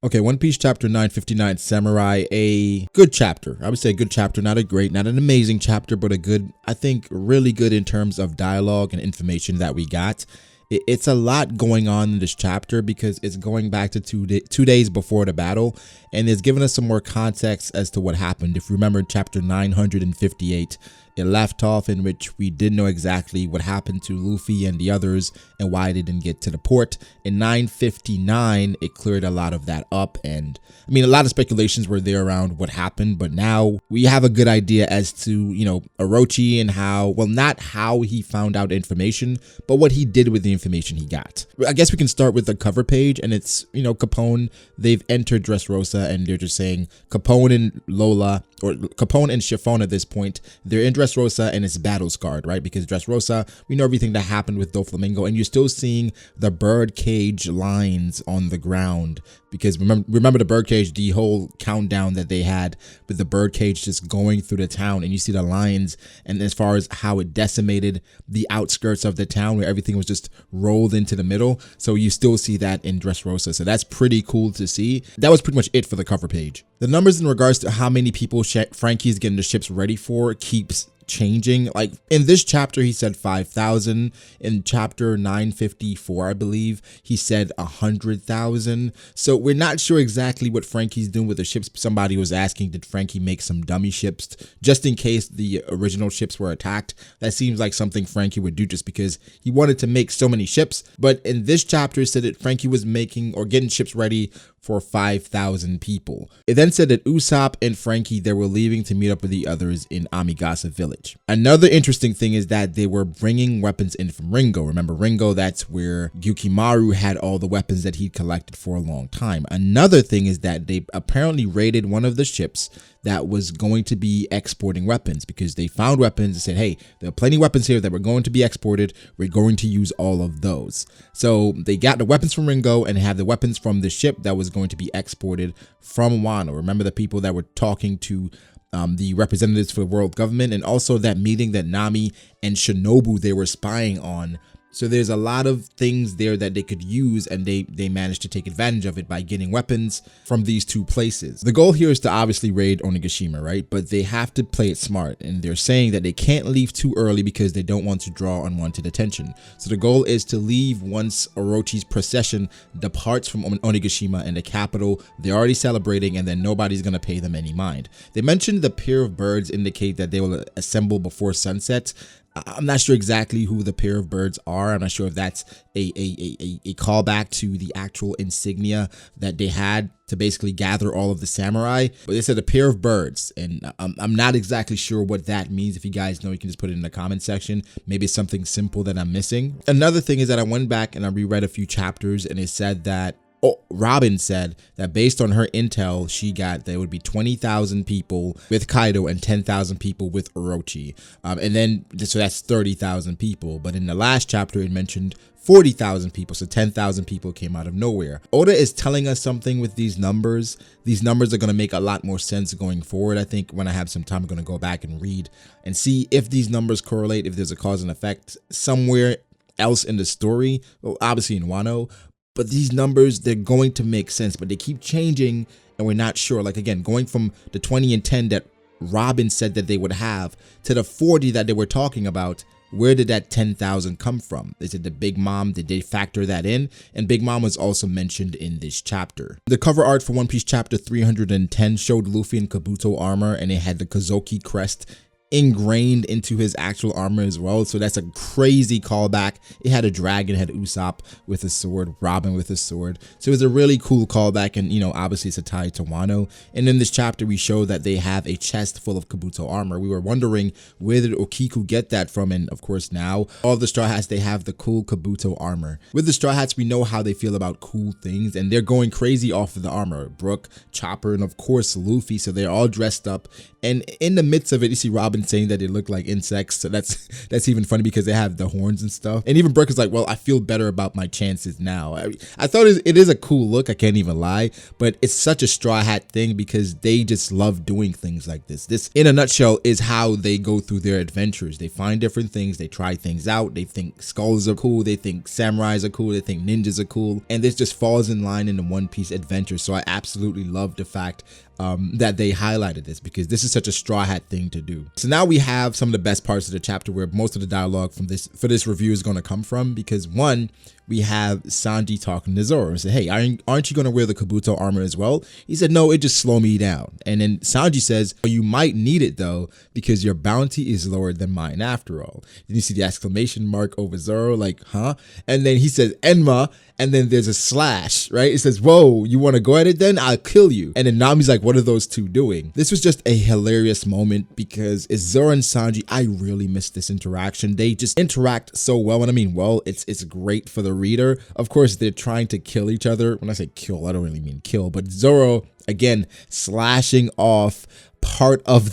Okay, One Piece chapter 959, Samurai, a good chapter. I would say a good chapter, not a great, not an amazing chapter, but a good, I think really good in terms of dialogue and information that we got. It's a lot going on in this chapter because it's going back to two days before the battle, and it's giving us some more context as to what happened. If you remember chapter 958, it left off in which we didn't know exactly what happened to Luffy and the others and why they didn't get to the port. In 959, it cleared a lot of that up, and I mean, a lot of speculations were there around what happened, but now we have a good idea as to, you know, Orochi and how, well, not how he found out information, but what he did with the information he got. I guess we can start with the cover page, and it's, you know, Capone, they've entered Dressrosa, and they're just saying Capone and Lola, or Capone and Chiffon at this point, they're in Dressrosa and it's battle scarred, right? Because Dressrosa, we know everything that happened with Doflamingo, and you're still seeing the bird cage lines on the ground. Because remember the bird cage, the whole countdown that they had with the bird cage just going through the town, and you see the lines, and as far as how it decimated the outskirts of the town where everything was just rolled into the middle. So you still see that in Dressrosa. So that's pretty cool to see. That was pretty much it for the cover page. The numbers in regards to how many people Franky's getting the ships ready for keeps changing. Like in this chapter he said 5,000. In chapter 954 I believe he said 100,000. So we're not sure exactly what Franky's doing with the ships. Somebody was asking, did Franky make some dummy ships just in case the original ships were attacked? That seems like something Franky would do just because he wanted to make so many ships. But in this chapter it said that Franky was making or getting ships ready for 5,000 people. It then said that Usopp and Franky, they were leaving to meet up with the others in Amigasa village. Another interesting thing is that they were bringing weapons in from Ringo. Remember Ringo, that's where Yukimaru had all the weapons that he'd collected for a long time. Another thing is that they apparently raided one of the ships that was going to be exporting weapons, because they found weapons and said, hey, there are plenty of weapons here that were going to be exported. We're going to use all of those. So they got the weapons from Ringo and have the weapons from the ship that was going to be exported from Wano. Remember the people that were talking to the representatives for the world government, and also that meeting that Nami and Shinobu, they were spying on. So there's a lot of things there that they could use, and they managed to take advantage of it by getting weapons from these two places. The goal here is to obviously raid Onigashima, right? But they have to play it smart, and they're saying that they can't leave too early because they don't want to draw unwanted attention. So the goal is to leave once Orochi's procession departs from Onigashima and the capital. They're already celebrating, and then nobody's going to pay them any mind. They mentioned the pair of birds indicate that they will assemble before sunset. I'm not sure exactly who the pair of birds are. I'm not sure if that's a callback to the actual insignia that they had to basically gather all of the samurai. But they said a pair of birds, and I'm not exactly sure what that means. If you guys know, you can just put it in the comment section. Maybe it's something simple that I'm missing. Another thing is that I went back and I reread a few chapters, and it said that Robin said that based on her intel, she got there would be 20,000 people with Kaido and 10,000 people with Orochi. And then, so that's 30,000 people. But in the last chapter, it mentioned 40,000 people. So 10,000 people came out of nowhere. Oda is telling us something with these numbers. These numbers are going to make a lot more sense going forward. I think when I have some time, I'm going to go back and read and see if these numbers correlate, if there's a cause and effect somewhere else in the story. Well, obviously in Wano. But these numbers, they're going to make sense, but they keep changing and we're not sure. Like again, going from the 20 and 10 that Robin said that they would have to the 40 that they were talking about, where did that 10,000 come from? Is it the Big Mom? Did they factor that in? And Big Mom was also mentioned in this chapter. The cover art for One Piece chapter 310 showed Luffy in Kabuto armor, and it had the Kozoki crest ingrained into his actual armor as well. So that's a crazy callback. It had a dragon, it had Usopp with a sword, Robin with a sword. So it was a really cool callback, and you know, obviously it's a tie to Wano. And in this chapter we show that they have a chest full of Kabuto armor. We were wondering where did Okiku get that from, and of course now all the Straw Hats, they have the cool Kabuto armor. With the Straw Hats, we know how they feel about cool things, and they're going crazy off of the armor. Brook, Chopper, and of course Luffy, so they're all dressed up. And in the midst of it, you see Robin even saying that they look like insects. So that's even funny because they have the horns and stuff. And even Brooke is like, well, I feel better about my chances now. I thought it is a cool look. I can't even lie, but it's such a straw hat thing because they just love doing things like this. This, in a nutshell, is how they go through their adventures. They find different things. They try things out. They think skulls are cool. They think samurais are cool. They think ninjas are cool. And this just falls in line in the One Piece adventure. So I absolutely love the fact that they highlighted this because this is such a straw hat thing to do. So now we have some of the best parts of the chapter where most of the dialogue from this review is going to come from, because one, we have Sanji talking to Zoro and say, hey, aren't you going to wear the Kabuto armor as well? He said, no, it just slow me down. And then Sanji says, oh, you might need it though, because your bounty is lower than mine after all. Then you see the exclamation mark over Zoro, like, huh? And then he says, Enma, and then there's a slash, right? It says, whoa, you want to go at it then? I'll kill you. And then Nami's like, what are those two doing? This was just a hilarious moment because it's Zoro and Sanji. I really missed this interaction. They just interact so well. And I mean, well, it's great for the reader. Of course, they're trying to kill each other. When I say kill, I don't really mean kill, but Zoro, again, slashing off part of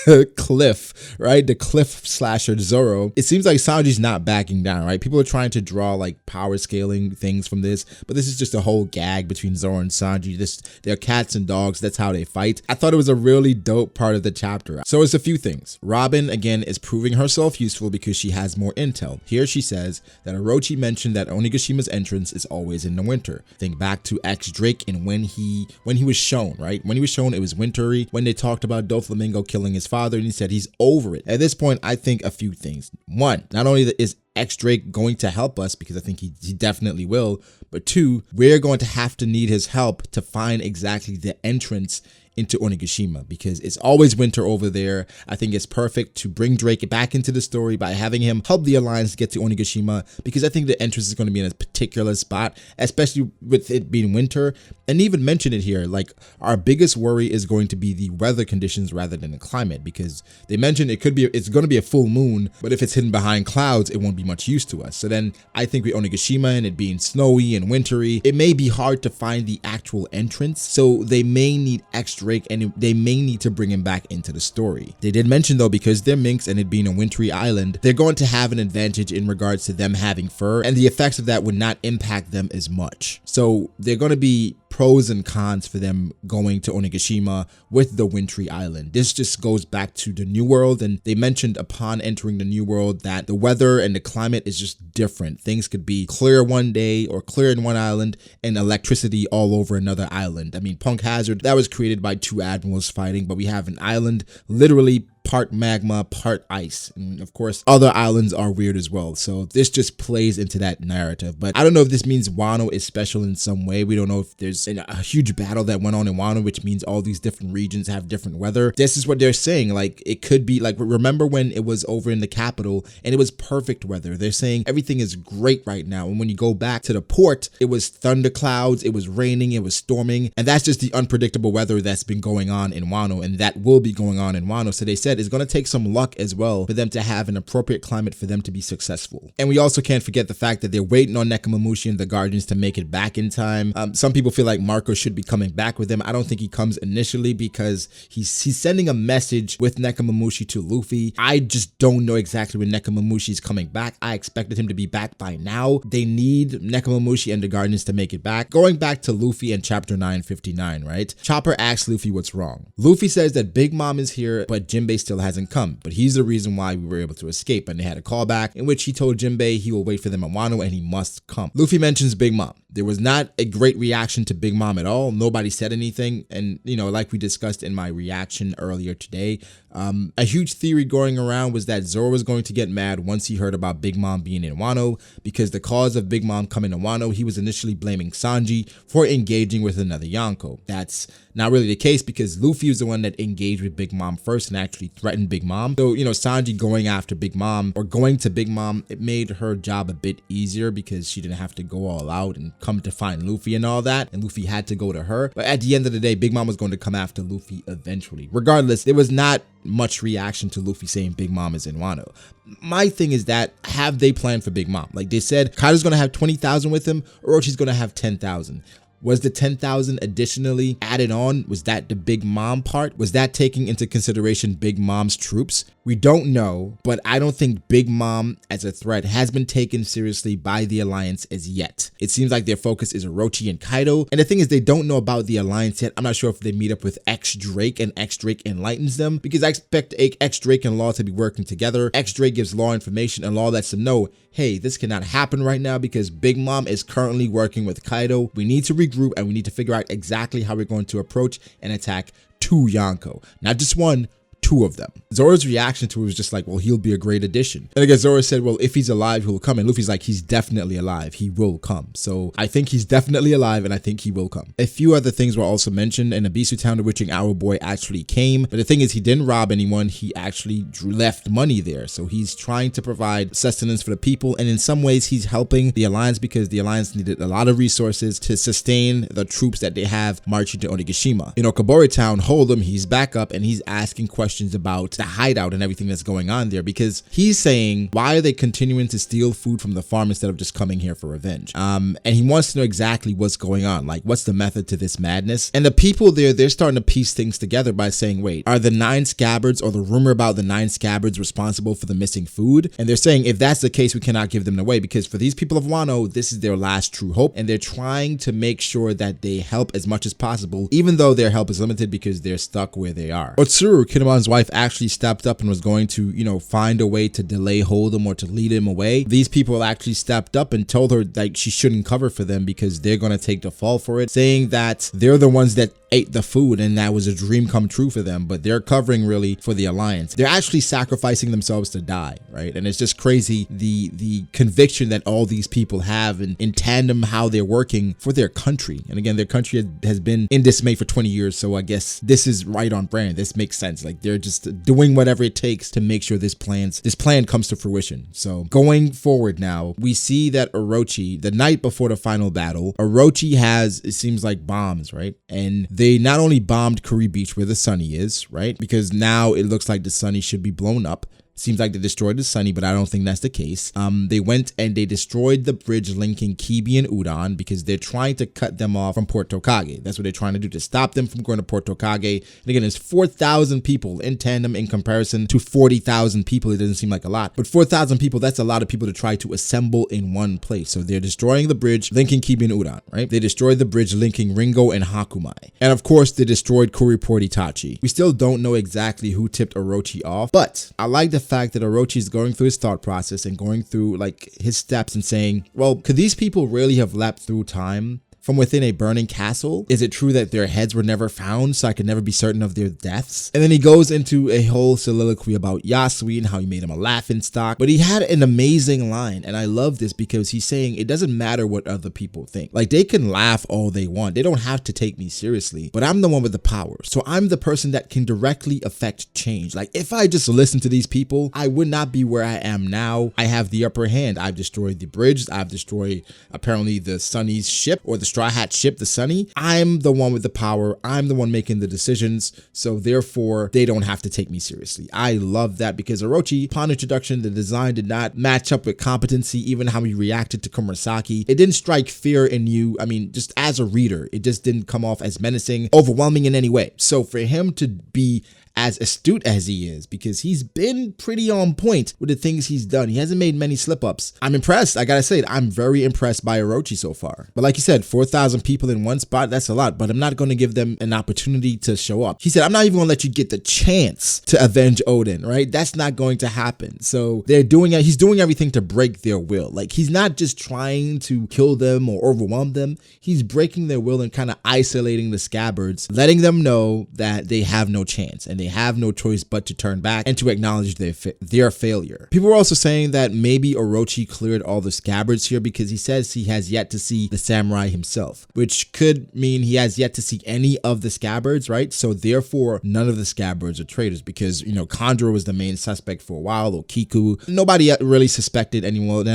the cliff, right? The cliff slasher Zoro. It seems like Sanji's not backing down, right? People are trying to draw like power scaling things from this, but this is just a whole gag between Zoro and Sanji. They're cats and dogs. That's how they fight. I thought it was a really dope part of the chapter. So it's a few things. Robin, again, is proving herself useful because she has more intel. Here she says that Orochi mentioned that Onigashima's entrance is always in the winter. Think back to X Drake and when he was shown, right? When he was shown, it was wintry. When they talked about Doflamingo killing his father, and he said he's over it. At this point, I think a few things. One, not only is X Drake going to help us, because I think he definitely will, but two, we're going to have to need his help to find exactly the entrance into Onigashima, because it's always winter over there. I think it's perfect to bring Drake back into the story by having him help the Alliance get to Onigashima, because I think the entrance is going to be in a particular spot, especially with it being winter. And even mention it here, like our biggest worry is going to be the weather conditions rather than the climate, because they mentioned it's going to be a full moon, but if it's hidden behind clouds, it won't be much use to us. So then I think with Onigashima and it being snowy and wintry, it may be hard to find the actual entrance. So they may need X Drake, and they may need to bring him back into the story. They did mention though, because they're minks and it being a wintry island, they're going to have an advantage in regards to them having fur, and the effects of that would not impact them as much. So they're going to be pros and cons for them going to Onigashima with the wintry island. This just goes back to the New World, and they mentioned upon entering the New World that the weather and the climate is just different. Things could be clear one day or clear in one island and electricity all over another island. I mean, Punk Hazard, that was created by two admirals fighting, but we have an island literally part magma, part ice. And of course, other islands are weird as well. So this just plays into that narrative. But I don't know if this means Wano is special in some way. We don't know if there's a huge battle that went on in Wano, which means all these different regions have different weather. This is what they're saying. Like, it could be like, remember when it was over in the capital and it was perfect weather? They're saying everything is great right now. And when you go back to the port, it was thunderclouds, it was raining, it was storming. And that's just the unpredictable weather that's been going on in Wano, and that will be going on in Wano. So they said it's going to take some luck as well for them to have an appropriate climate for them to be successful. And we also can't forget the fact that they're waiting on Nekomamushi and the Guardians to make it back in time. Some people feel like Marco should be coming back with them. I don't think he comes initially because he's sending a message with Nekomamushi to Luffy. I just don't know exactly when Nekomamushi is coming back. I expected him to be back by now. They need Nekomamushi and the Guardians to make it back. Going back to Luffy and chapter 959, right? Chopper asks Luffy what's wrong. Luffy says that Big Mom is here, but Jinbei still hasn't come, but he's the reason why we were able to escape. And they had a callback in which he told Jinbei he will wait for them at Wano and he must come. Luffy mentions Big Mom. There was not a great reaction to Big Mom at all. Nobody said anything. And, you know, like we discussed in my reaction earlier today, a huge theory going around was that Zoro was going to get mad once he heard about Big Mom being in Wano, because the cause of Big Mom coming to Wano, he was initially blaming Sanji for engaging with another Yonko. That's not really the case, because Luffy was the one that engaged with Big Mom first and actually threatened Big Mom. So, you know, Sanji going after Big Mom or going to Big Mom, it made her job a bit easier because she didn't have to go all out and come to find Luffy and all that, and Luffy had to go to her. But at the end of the day, Big Mom was going to come after Luffy eventually. Regardless, there was not much reaction to Luffy saying Big Mom is in Wano. My thing is that, have they planned for Big Mom? Like they said, Kaido's going to have 20,000 with him, Orochi's going to have 10,000. Was the 10,000 additionally added on? Was that the Big Mom part? Was that taking into consideration Big Mom's troops? We don't know, but I don't think Big Mom as a threat has been taken seriously by the Alliance as yet. It seems like their focus is Orochi and Kaido, and the thing is they don't know about the Alliance yet. I'm not sure if they meet up with X Drake and X Drake enlightens them, because I expect X Drake and Law to be working together. X Drake gives Law information and Law lets them know, hey, this cannot happen right now because Big Mom is currently working with Kaido. We need to regroup and we need to figure out exactly how we're going to approach and attack 2 Yonko. Not just 1, 2 of them. Zoro's reaction to it was just like, well, he'll be a great addition. And I guess Zoro said, well, if he's alive, he'll come. And Luffy's like, he's definitely alive. He will come. So I think he's definitely alive and I think he will come. A few other things were also mentioned. In Ebisu town, the witching owl boy actually came. But the thing is, he didn't rob anyone. He actually left money there. So he's trying to provide sustenance for the people. And in some ways, he's helping the Alliance because the Alliance needed a lot of resources to sustain the troops that they have marching to Onigashima. In Okabori town, Hold'em, he's back up and he's asking questions about the hideout and everything that's going on there, because he's saying, why are they continuing to steal food from the farm instead of just coming here for revenge? And he wants to know exactly what's going on, like what's the method to this madness. And the people there, they're starting to piece things together by saying, wait, are the 9 scabbards or the rumor about the 9 scabbards responsible for the missing food? And they're saying, if that's the case, we cannot give them away, because for these people of Wano, this is their last true hope, and they're trying to make sure that they help as much as possible, even though their help is limited because they're stuck where they are. Otsuru, Kinemon's wife, actually stepped up and was going to, find a way to delay Hold'em or to lead him away. These people actually stepped up and told her like she shouldn't cover for them because they're going to take the fall for it, saying that they're the ones that ate the food and that was a dream come true for them, but they're covering really for the Alliance. They're actually sacrificing themselves to die, right? And it's just crazy the conviction that all these people have, and in tandem how they're working for their country. And again, their country has been in dismay for 20 years, so I guess this is right on brand. This makes sense. Like they're just doing whatever it takes to make sure this plan comes to fruition. So going forward now, we see that Orochi, the night before the final battle, Orochi has, it seems like, bombs, right? And they not only bombed Curry Beach where the Sunny is, right? Because now it looks like the Sunny should be blown up. Seems like they destroyed the Sunny, but I don't think that's the case. They went and they destroyed the bridge linking Kibi and Udon because they're trying to cut them off from Port Tokage. That's what they're trying to do, to stop them from going to Port Tokage. And again, there's 4,000 people in tandem in comparison to 40,000 people. It doesn't seem like a lot, but 4,000 people, that's a lot of people to try to assemble in one place. So they're destroying the bridge linking Kibi and Udon, right? They destroyed the bridge linking Ringo and Hakumai. And of course, they destroyed Kuriport Itachi. We still don't know exactly who tipped Orochi off, but I like the fact that Orochi is going through his thought process and going through like his steps and saying, well, could these people really have leapt through time from within a burning castle? Is it true that their heads were never found, so I could never be certain of their deaths? And then he goes into a whole soliloquy about Yasui and how he made him a laughingstock. But he had an amazing line, and I love this because he's saying it doesn't matter what other people think. Like, they can laugh all they want. They don't have to take me seriously, but I'm the one with the power. So I'm the person that can directly affect change. Like, if I just listen to these people, I would not be where I am now. I have the upper hand. I've destroyed the bridge. I've destroyed apparently the Sunny's ship, or the Straw Hat ship, the Sunny. I'm the one with the power. I'm the one making the decisions. So therefore, they don't have to take me seriously. I love that because Orochi, upon introduction, the design did not match up with competency, even how he reacted to Komurasaki. It didn't strike fear in you. I mean, just as a reader, it just didn't come off as menacing, overwhelming in any way. So for him to be as astute as he is, because he's been pretty on point with the things he's done. He hasn't made many slip-ups. I'm impressed. I gotta say it. I'm very impressed by Orochi so far. But like you said, 4,000 people in one spot, that's a lot, but I'm not going to give them an opportunity to show up. He said, I'm not even going to let you get the chance to avenge Oden, right? That's not going to happen. So they're doing it. He's doing everything to break their will. Like, he's not just trying to kill them or overwhelm them. He's breaking their will and kind of isolating the scabbards, letting them know that they have no chance and they have no choice but to turn back and to acknowledge their failure. People were also saying that maybe Orochi cleared all the scabbards here because he says he has yet to see the samurai himself, which could mean he has yet to see any of the scabbards, right? So therefore, none of the scabbards are traitors because, Kandra was the main suspect for a while, or Kiku. Nobody really suspected anyone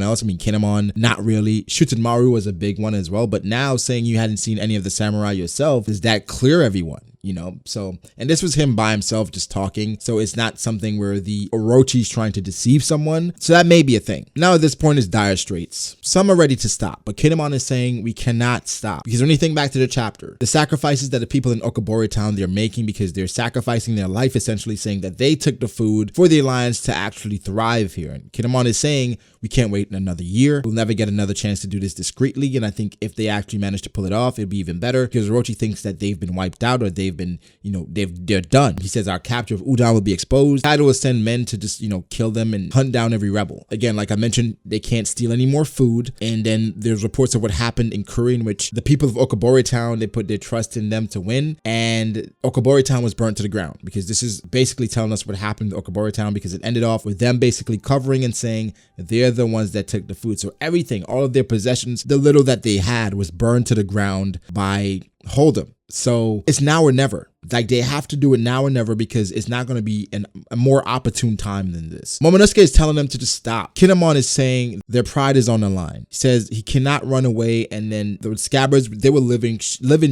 else. I mean, Kinemon, not really. Shutzenmaru was a big one as well, but now saying you hadn't seen any of the samurai yourself, does that clear everyone? you know? So, and this was him by himself just talking. So it's not something where the Orochi's trying to deceive someone. So that may be a thing. Now at this point is dire straits. Some are ready to stop, but Kinemon is saying we cannot stop. Because when you think back to the chapter, the sacrifices that the people in Okobore town they're making, because they're sacrificing their life, essentially saying that they took the food for the Alliance to actually thrive here. And Kinemon is saying we can't wait another year. We'll never get another chance to do this discreetly. And I think if they actually manage to pull it off, it'd be even better, because Orochi thinks that they've been wiped out, or they've been, you know, they're done. He says our capture of Udon will be exposed. Kaido will send men to just, you know, kill them and hunt down every rebel. Again, like I mentioned, they can't steal any more food. And then there's reports of what happened in Korea, in which the people of Okobore town, they put their trust in them to win. And Okobore town was burnt to the ground, because this is basically telling us what happened to Okobore town, because it ended off with them basically covering and saying they're the ones that took the food. So everything, all of their possessions, the little that they had, was burned to the ground by Hold'em. So it's now or never. Like, they have to do it now or never, because it's not going to be a more opportune time than this. Momonosuke is telling them to just stop. Kinemon is saying their pride is on the line. He says he cannot run away, and then the scabbards, they will live in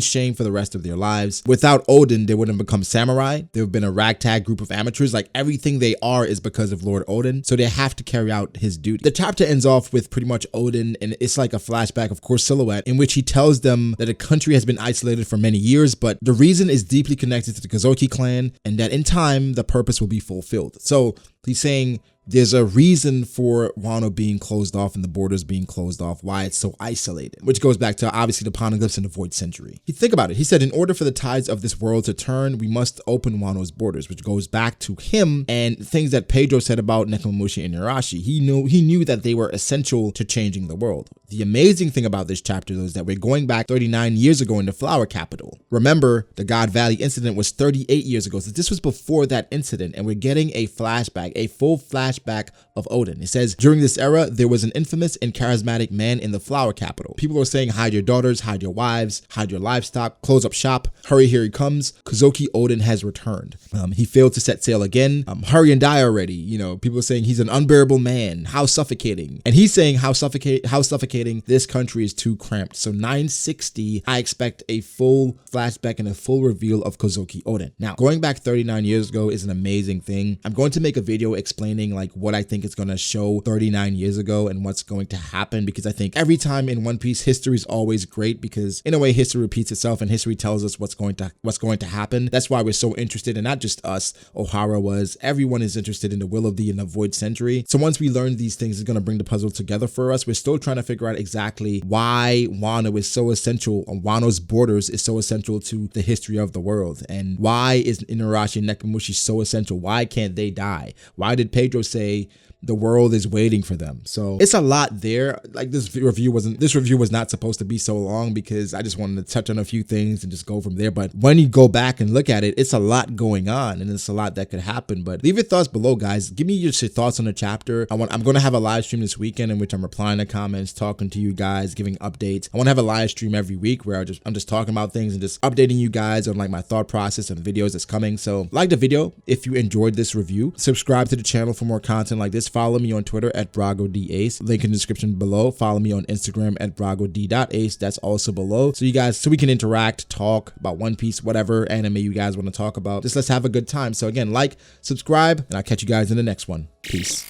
shame for the rest of their lives. Without Oden, they wouldn't become samurai. They would have been a ragtag group of amateurs. Like, everything they are is because of Lord Oden, so they have to carry out his duty. The chapter ends off with pretty much Oden, and it's like a flashback, of course, silhouette, in which he tells them that the country has been isolated for many years, but the reason is deeply connected to the Kozuki clan, and that in time the purpose will be fulfilled. So he's saying there's a reason for Wano being closed off and the borders being closed off, why it's so isolated, which goes back to obviously the poneglyphs and the void century. You think about it. He said, in order for the tides of this world to turn, we must open Wano's borders, which goes back to him and things that Pedro said about Nekomamushi and Urashi. He knew that they were essential to changing the world. The amazing thing about this chapter, though, is that we're going back 39 years ago in the Flower Capital. Remember, the God Valley incident was 38 years ago, so this was before that incident, and we're getting a flashback, a full flashback of Oden. It says, during this era, there was an infamous and charismatic man in the Flower Capital. People were saying, hide your daughters, hide your wives, hide your livestock, close up shop, hurry, here he comes. Kozuki Oden has returned. He failed to set sail again. Hurry and die already. You know, people are saying he's an unbearable man. How suffocating. And he's saying how suffocating, this country is too cramped. So 960, I expect a full flashback and a full reveal of Kozuki Oden. Now, going back 39 years ago is an amazing thing. I'm going to make a video explaining like what I think it's going to show 39 years ago and what's going to happen, because I think every time in One Piece, history is always great, because in a way history repeats itself and history tells us what's going to happen. That's why we're so interested, and not just us. Ohara was, everyone is interested in the Will of Thee and the Void Century. So once we learn these things, it's going to bring the puzzle together for us. We're still trying to figure out exactly why Wano is so essential, Wano's borders is so essential to the history of the world, and why is Inuarashi and Nekomamushi so essential? Why can't they die? Why did Pedro say the world is waiting for them? So it's a lot there. Like, this review was not supposed to be so long, because I just wanted to touch on a few things and just go from there. But when you go back and look at it, it's a lot going on, and it's a lot that could happen. But leave your thoughts below, guys. Give me your thoughts on the chapter. I'm going to have a live stream this weekend in which I'm replying to comments, talking to you guys, giving updates. I want to have a live stream every week where I'm just talking about things and just updating you guys on like my thought process and videos that's coming. So like the video if you enjoyed this review. Subscribe to the channel for more content like this. Follow me on Twitter at BragoDAce. Link in the description below. Follow me on Instagram at BragoD.ace. That's also below. So we can interact, talk about One Piece, whatever anime you guys want to talk about. Just let's have a good time. So again, like, subscribe, and I'll catch you guys in the next one. Peace.